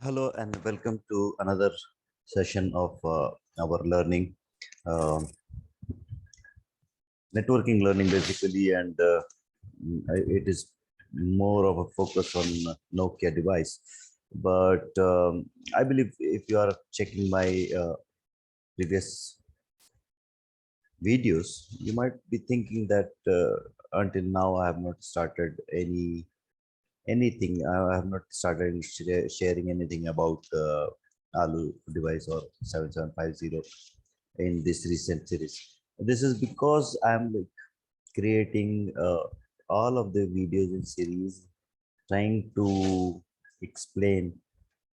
Hello and welcome to another session of our learning, uh, networking learning basically, and it is more of a focus on Nokia device. But I believe if you are checking my previous videos, you might be thinking that until now I have not started anything. I have not started sharing anything about ALU device or 7750 in this recent series. This is because I'm like creating all of the videos in series, trying to explain,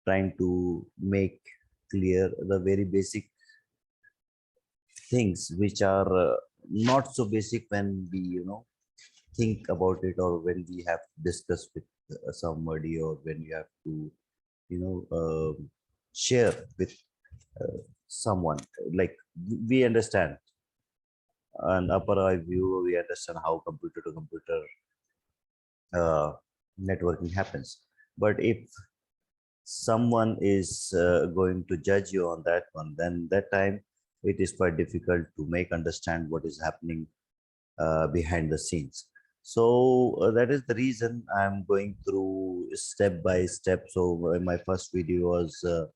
trying to make clear the very basic things which are not so basic when we think about it, or when we have discussed with somebody, or when you have to you know share with uh, someone. Like, we understand an upper eye view, we understand how computer to computer networking happens. But if someone is going to judge you on that one, then that time it is quite difficult to make understand what is happening behind the scenes. So that is the reason I'm going through step by step. So my first video was uh,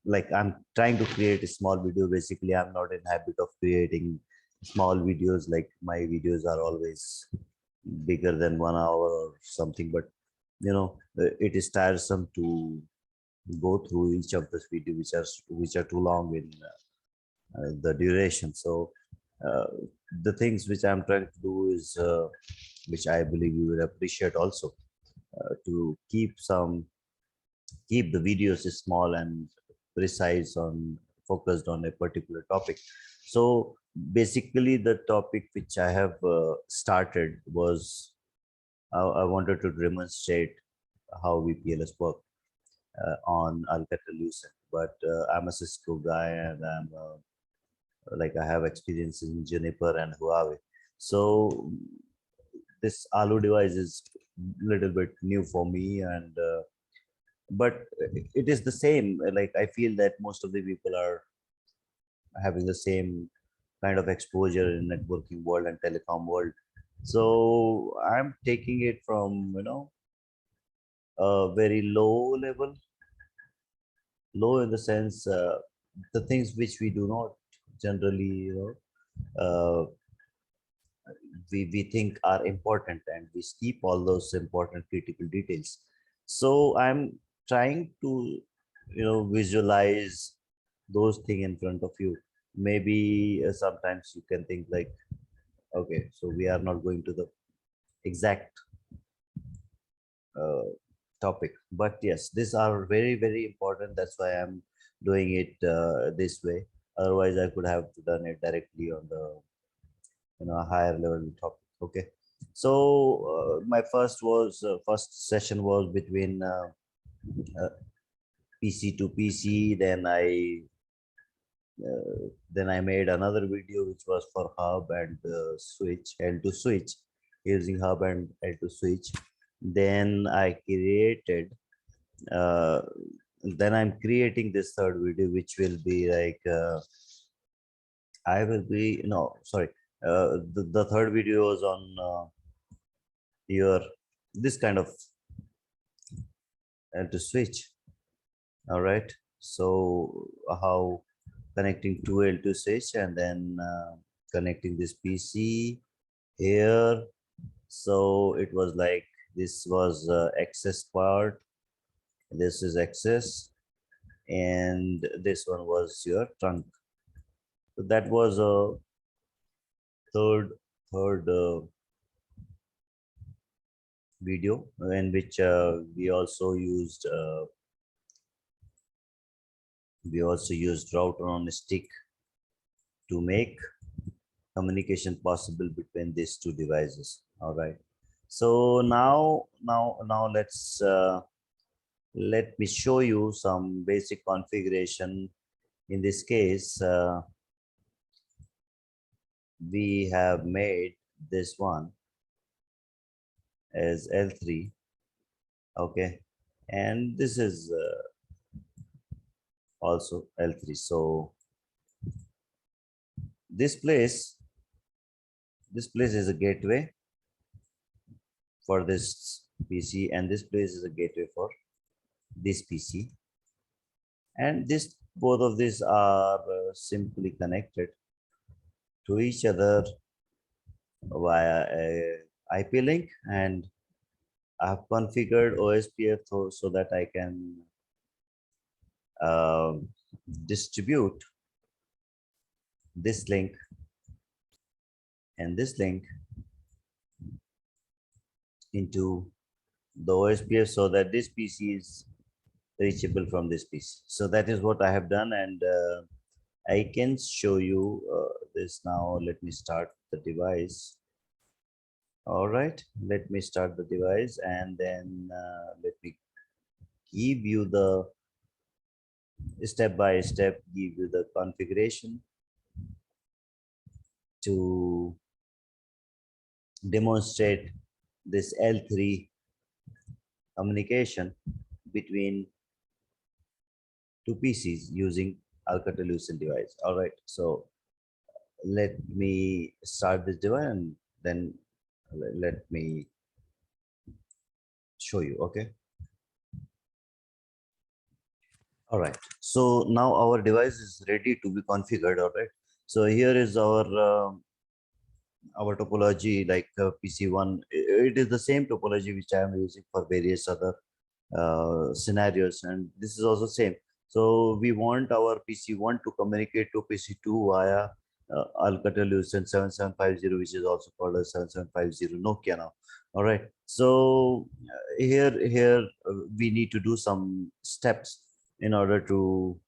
like, I'm trying to create a small video. Basically, I'm not in habit of creating small videos. Like, my videos are always bigger than 1 hour or something. But it is tiresome to go through each of this video, which are too long in the duration. So uh, the things which I'm trying to do is, which I believe you will appreciate also, to keep the videos small and precise, on focused on a particular topic. So basically, the topic which I have started was, I wanted to demonstrate how VPLS work on Alcatel Lucent. But I'm a Cisco guy, and like, I have experience in Juniper and Huawei. So this ALU device is little bit new for me, and but it is the same. Like, I feel that most of the people are having the same kind of exposure in networking world and telecom world. So I'm taking it from a very low in the sense, the things which we do not generally uh, we think are important, and we skip all those important critical details. So I'm trying to visualize those things in front of you. Maybe sometimes you can think like, okay, so we are not going to the exact uh, topic, but yes, these are very very important. That's why I'm doing it this way. Otherwise, I could have done it directly on the higher level topic. Okay. So my first session was between uh, PC to PC. Then I made another video which was for hub and switch, L2 switch, using hub and L2 switch. Then I created uh, then I'm creating this third video, which will be like, I will be no sorry, the third video is on your this kind of L2 switch. All right. So how connecting to L2 switch, and then connecting this PC here. So it was like, this was access part, this is access, and this one was your trunk. So that was a third video, in which we also used router on a stick to make communication possible between these two devices. All right. So now let me show you some basic configuration. In this case, we have made this one as L3. Okay. and this is also L3. So this place is a gateway for this PC, and this place is a gateway for this PC, and this both of these are simply connected to each other via a IP link, and I have configured OSPF so that I can distribute this link and this link into the OSPF so that this PC is reachable from this PC. So that is what I have done, and I can show you this now. Let me start the device. All right, let me start the device, and then let me give you the step by step, give you the configuration to demonstrate this L3 communication between two PCs using Alcatel-Lucent device. All right, so let me start this device, and then let me show you. Okay. All right, so now our device is ready to be configured. All right, so here is our topology, like PC1. It is the same topology which I am using for various other scenarios, and this is also same. So we want our PC1 to communicate to PC2 via Alcatel-Lucent 7750, which is also called as 7750 Nokia now. All right, so here we need to do some steps in order to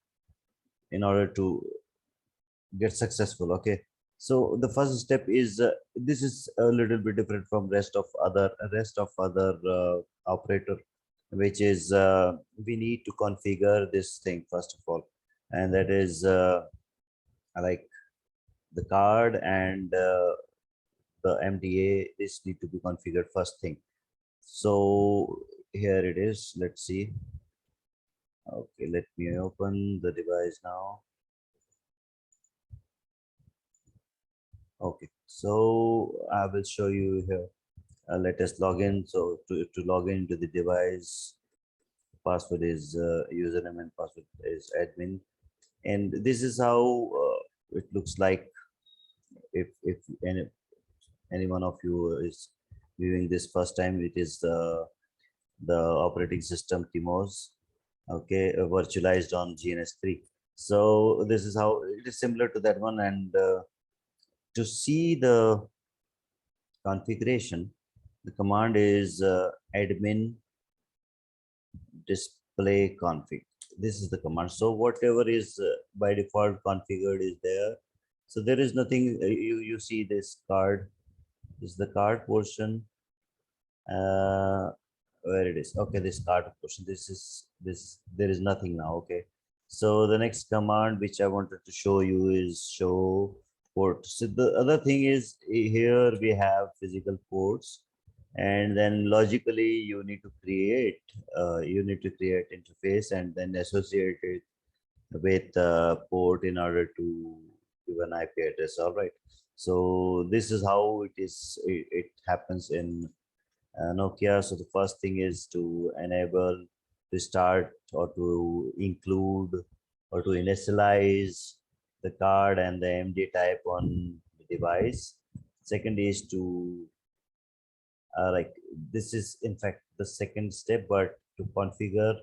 get successful. Okay, so the first step is this is a little bit different from rest of other operator, which is we need to configure this thing first of all, and that is like the card and the MDA. This need to be configured first thing. So here it is. Let's see. Okay, let me open the device now. Okay, so I will show you here. Let us log in. So to log into the device, password is username and password is admin, and this is how it looks like if any one of you is viewing this first time. It is the operating system TMOS, okay, virtualized on GNS3. So this is how it is similar to that one, and to see the configuration, the command is admin display config. This is the command. So whatever is by default configured is there. So there is nothing. You see this card. This is the card portion. Where it is? Okay, this card portion. This is this. There is nothing now. Okay. So the next command which I wanted to show you is show port. So the other thing is here we have physical ports, and then logically you need to create interface and then associate it with port in order to give an IP address. All right, so this is how it happens in Nokia. So the first thing is to enable, to start, or to include, or to initialize the card and the MD type on the device. Second is to like this is in fact the second step, but to configure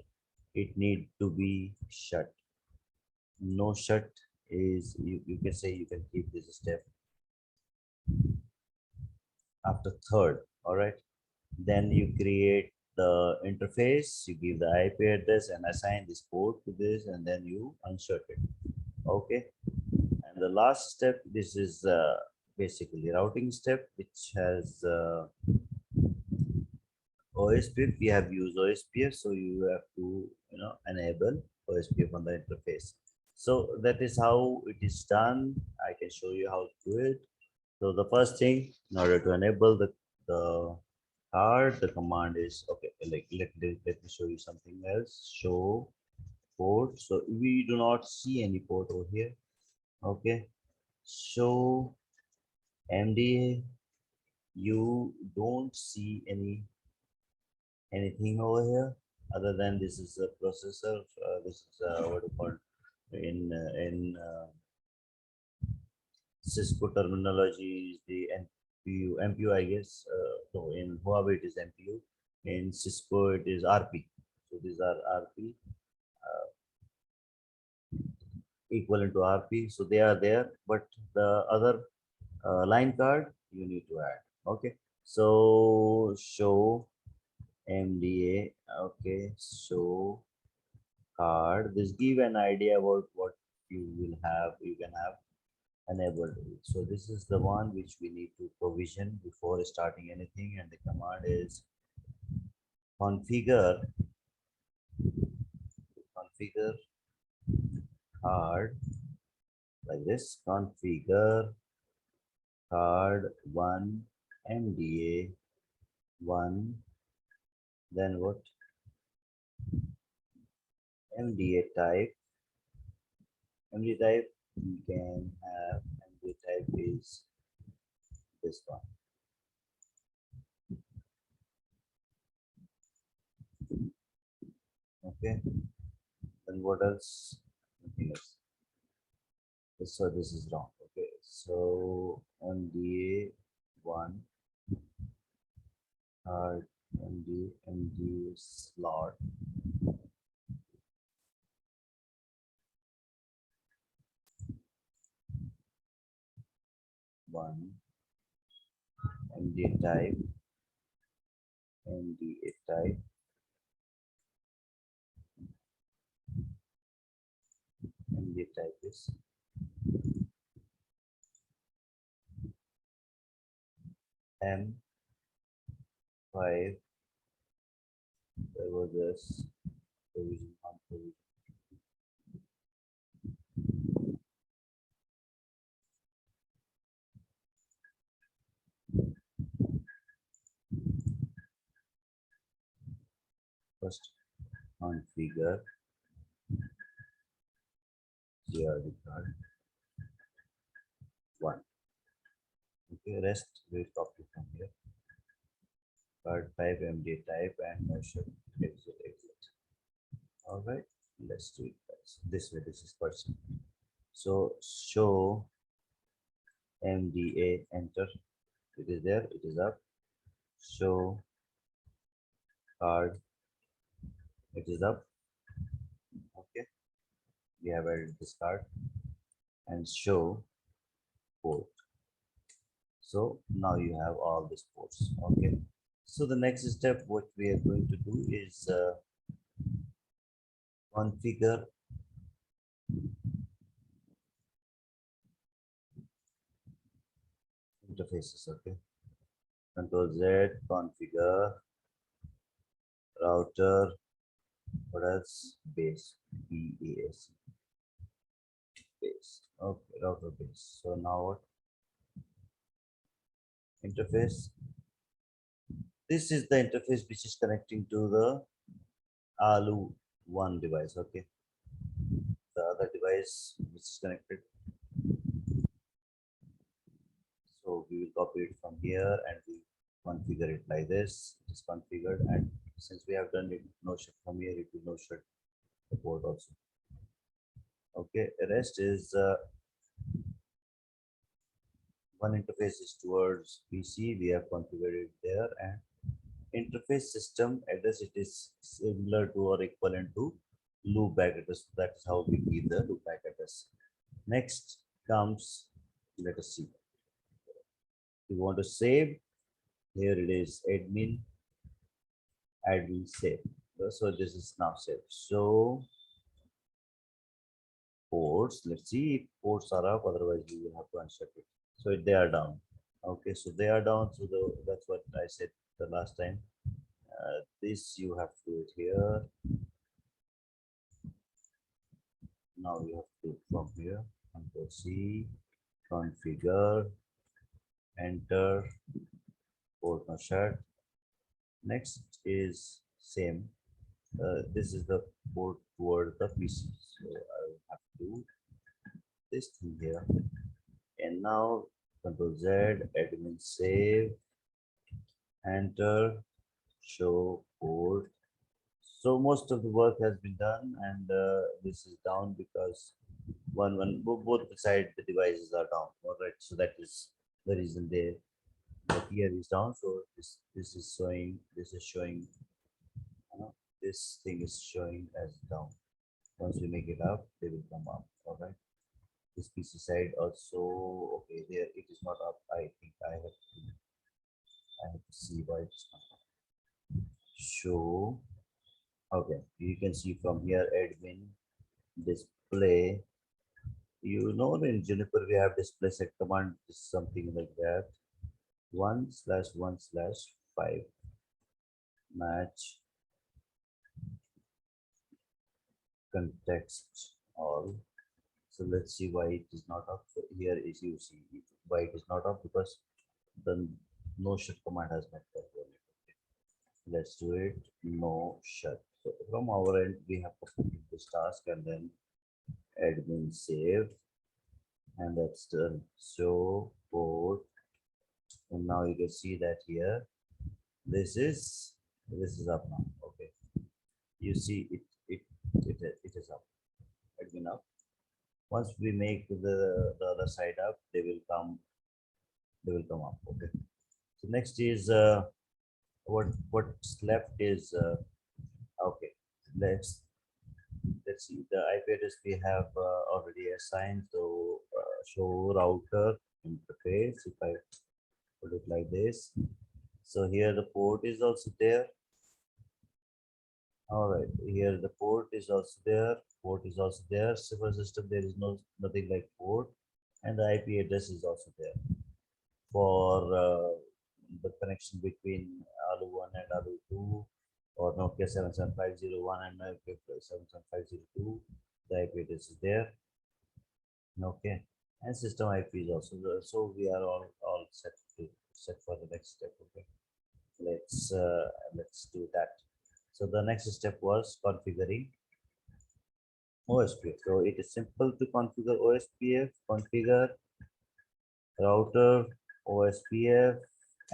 it need to be shut. No shut is you can say you can keep this step after third. All right, then you create the interface, you give the IP address and assign this port to this, and then you unshut it. Okay, and the last step, this is basically routing step, which has OSPF. We have used OSPF, so you have to enable OSPF on the interface. So that is how it is done. I can show you how to do it. So the first thing, in order to enable the card, the command is okay. like let me show you something else. Show port. So we do not see any port over here. Okay. Show MDA. You don't see anything over here other than this is a processor. This is what you call in Cisco terminology is the MPU I guess. No, in Huawei it is MPU. In Cisco it is RP. So these are RP equivalent to RP. So they are there, but the other line card you need to add. Okay. So show MDA. Okay. Show card. This give an idea about what you will have. You can have enabled. So this is the one which we need to provision before starting anything, and the command is configure card like this. Configure card 1 MDA 1, then what? MDA type. MDA type we can have. MDA type is this one. Okay. Then what else? Nothing else. So this is wrong. Okay. So MDA 1 card MD slot 1 MDA type MDA type MDA type is M5. There was this provision on provision. First configure CRD card 1. Okay, rest we'll copy from here. Card type, MD type, and no should exit. All right, let's do it this way. This is person. So show MDA enter. It is there. It is up. Show card. It is up. Okay, we have added this card and show port. So now you have all these ports. Okay. So the next step, what we are going to do is configure interfaces. Okay. Control Z, configure router. What else? Base. BAS. Base. Okay. Router base. So now what? Interface. This is the interface which is connecting to the ALU one device. Okay. The other device which is connected. So we will copy it from here and we configure it like this. It is configured, and since we have done it no shut from here, it will no shut the port also. Okay, rest is one interface is towards PC. We have configured it there, and interface system address, it is similar to or equivalent to loopback address. That's how we give the loopback address. Next comes, let us see. We want to save. Here it is admin save. So this is now saved. So ports, let's see if ports are up, otherwise we will have to uncheck it. So they are down. Okay, so they are down. So that's what I said the last time. This you have to do it here. Now you have to do it from here. Control C, configure, enter, port not shut. Next is same. This is the port toward the PC. So I will have to do this thing here. And now Control Z, admin save, enter, show port. So most of the work has been done, and this is down because both the side the devices are down. All right, so that is the reason there. The here is down, so this is showing. This is showing. This thing is showing as down. Once we make it up, they will come up. All right. This PC side also okay. There it is not up. I think I have to see why it's not up. Show. Okay, you can see from here admin display. You know in Juniper we have display set command is something like that. 1/1/5 match context all. So let's see why it is not up. So here is you see why it is not up because the no shut command has met that one. Let's do it no shut. So from our end we have completed this task and then admin save and that's done. So port and now you can see that here this is up now. Okay, you see it is up. Admin up. Once we make the other side up, they will come up. Okay. So next is what's left is okay. Let's see the IP address we have already assigned. So show router interface. If I put it like this, so here the port is also there. All right, here the port is also there. Port is also there. Server system there is nothing like port, and the IP address is also there for the connection between ALU1 and ALU2 or Nokia 77501 and Nokia 77502. The IP address is there. Okay, and system IP is also there. So we are all set for the next step. Okay, let's do that. So the next step was configuring OSPF. So it is simple to configure OSPF. Configure router OSPF.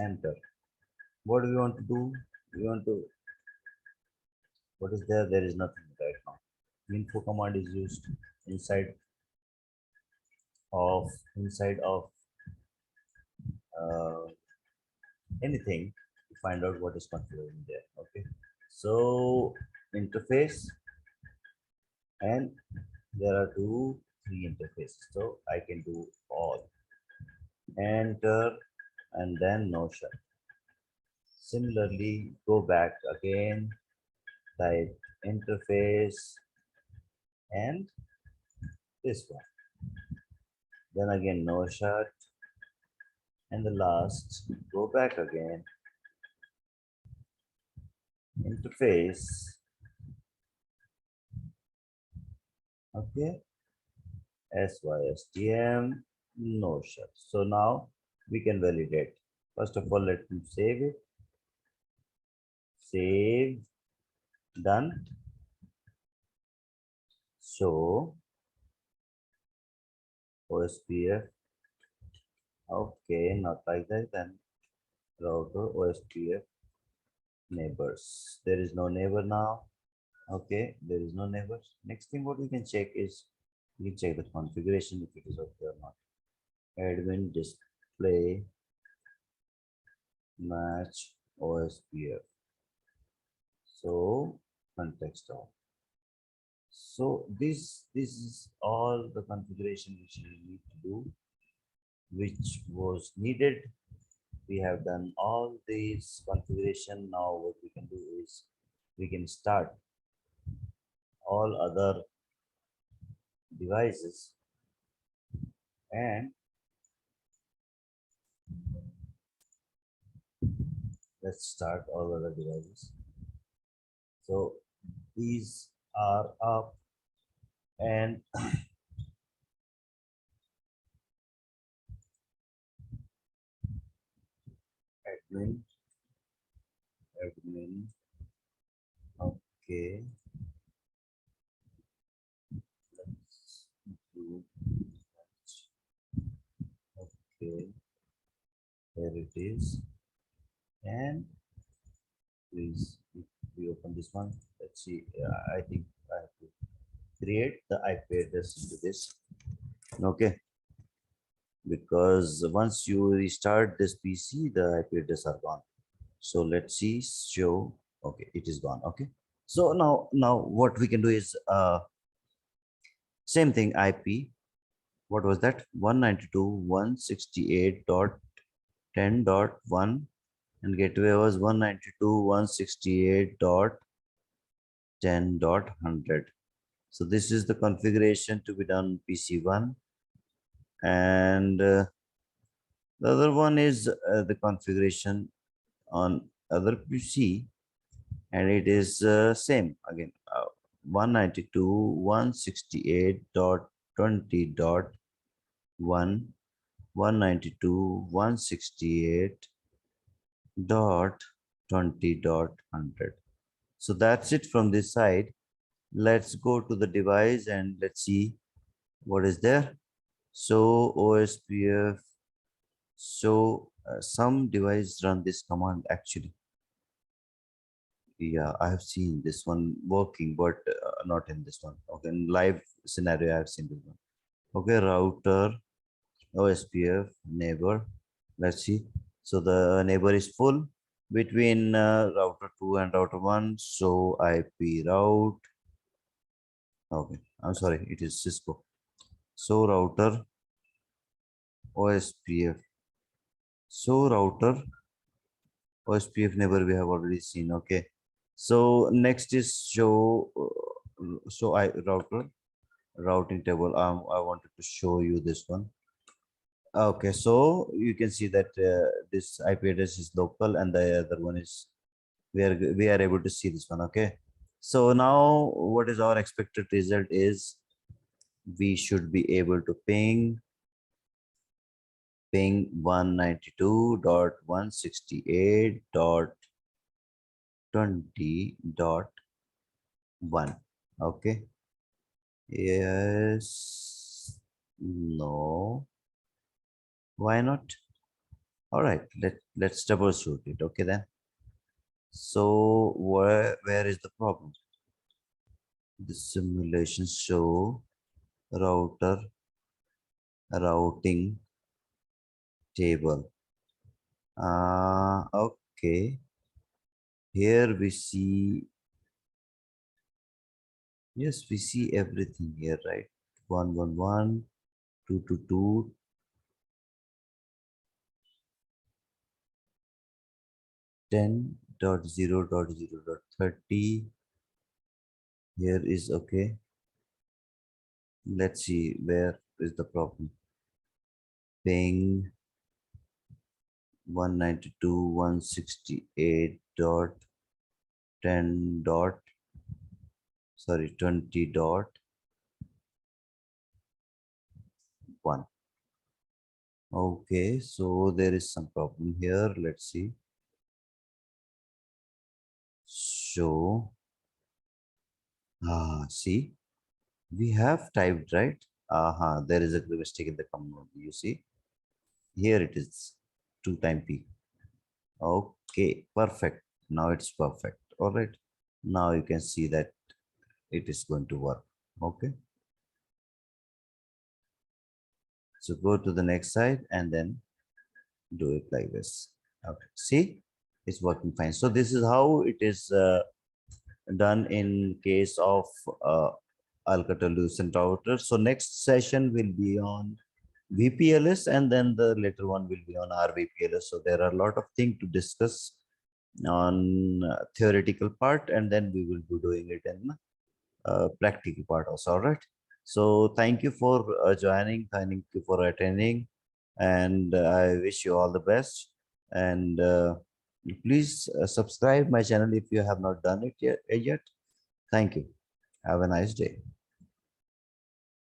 Enter. What do we want to do? We want to. What is there? There is nothing right now. Info command is used inside of uh, anything to find out what is configured in there. Okay. So interface and there are three interfaces. So I can do all. Enter and then no shut. Similarly, go back again, type interface and this one. Then again no shut and the last go back again, interface, okay, SYSTM, no shut. So now we can validate. First of all, let me save it. Save, done. So OSPF, okay, not like that. Then router OSPF neighbors. There is no neighbor now. Okay, there is no neighbors. Next thing what we can check is we can check the configuration if it is okay or not. Admin display match OSPF. So context off. So this is all the configuration which you need to do, which was needed. We have done all these configuration. Now what we can do is we can start all other devices and let's start all other devices. So these are up and admin Okay. Let's include that. Okay, there it is. And please, if we open this one, let's see. I think I have to create the IP address into this. Okay, because once you restart this PC, the IP address are gone. So let's see. Show. Okay, it is gone. Okay. So now what we can do is same thing. IP. What was that? 192.168.10.1, and gateway was 192.168.10.100. So this is the configuration to be done PC1, and the other one is the configuration on other PC, and it is same again. 192.168.20.1, 192.168.20.100. So that's it from this side. Let's go to the device and let's see what is there. So OSPF. So some device run this command actually. Yeah, I have seen this one working, but not in this one. Okay, in live scenario, I have seen this one. Okay, router, OSPF, neighbor. Let's see. So the neighbor is full between router 2 and router 1. So IP route. Okay, I'm sorry, it is Cisco. So router, OSPF. So router, OSPF neighbor we have already seen. Okay. So next is show. So I router routing table. I wanted to show you this one. Okay, so you can see that this IP address is local and the other one is we are able to see this one. Okay, so now what is our expected result is we should be able to ping 192.168.20.1. Okay, yes, no, why not? All right, let's troubleshoot it. Okay then. So where is the problem? The simulation show router routing table. Okay. Here we see, yes, we see everything here, right? 111, 222, 10.0.0.30. Here is okay. Let's see where is the problem. Ping 192.168.10 dot, sorry, 20.1. Okay, so there is some problem here. Let's see. So see, we have typed, right? There is a mistake in the command. You see, here it is 2 time p. Okay, perfect. Now it's perfect. All right. Now you can see that it is going to work. Okay. So go to the next side and then do it like this. Okay. See, it's working fine. So this is how it is done in case of uh, Alcatel-Lucent router. So next session will be on VPLS and then the later one will be on RVPLS. So there are a lot of things to discuss on theoretical part, and then we will be doing it in practical part also. All right. So thank you for joining. Thank you for attending, and I wish you all the best. And please subscribe my channel if you have not done it yet. Thank you. Have a nice day.